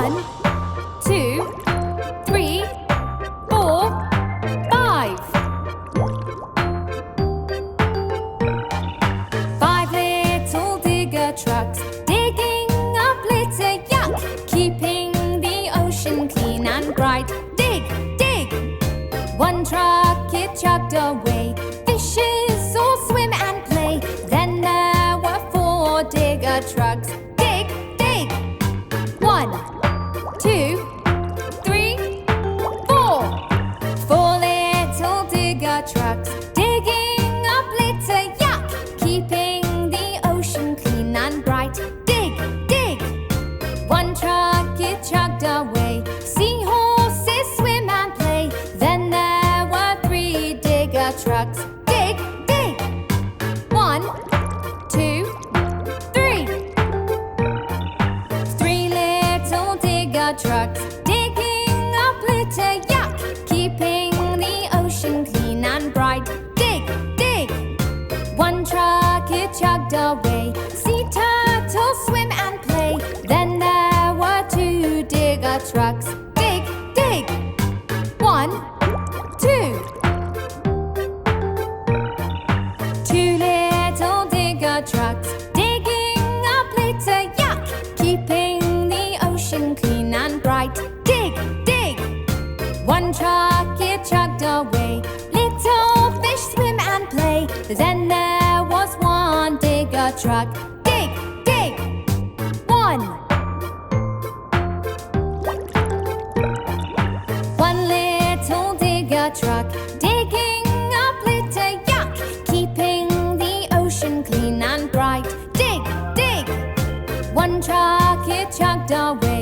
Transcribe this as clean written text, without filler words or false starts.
1, 2, 3, 4, 5. 5 little digger trucks digging up litter, yuck, keeping the ocean clean and bright. Dig, dig. 1 truck it chugged away, fishes all swim and play. Then there were 4 digger trucks. Dig, dig. 1, 2, 3, 4. 4 little digger trucks digging up litter, yuck, keeping the ocean clean and bright. Dig, dig. 1 truck it chugged away, seahorses swim and play. Then there were 3 digger trucks. Dig, dig. 1, 2, 3. 3 little digger trucks digging up litter, yuck, keeping the ocean clean and bright. Dig, dig. 1 truck it chugged away, sea turtles swim and play. Then there were 2 digger trucks. Dig, dig. 1, 2. 2 little digger trucks digging up litter, yuck, keeping the ocean clean and bright. Dig, dig. 1 truck it chugged away, little fish swim and play. Then there was 1 digger truck. Dig, dig. 1. 1 little digger truck digging up litter, yuck, keeping the ocean clean and bright. Dig, dig. 1 truck it chugged away,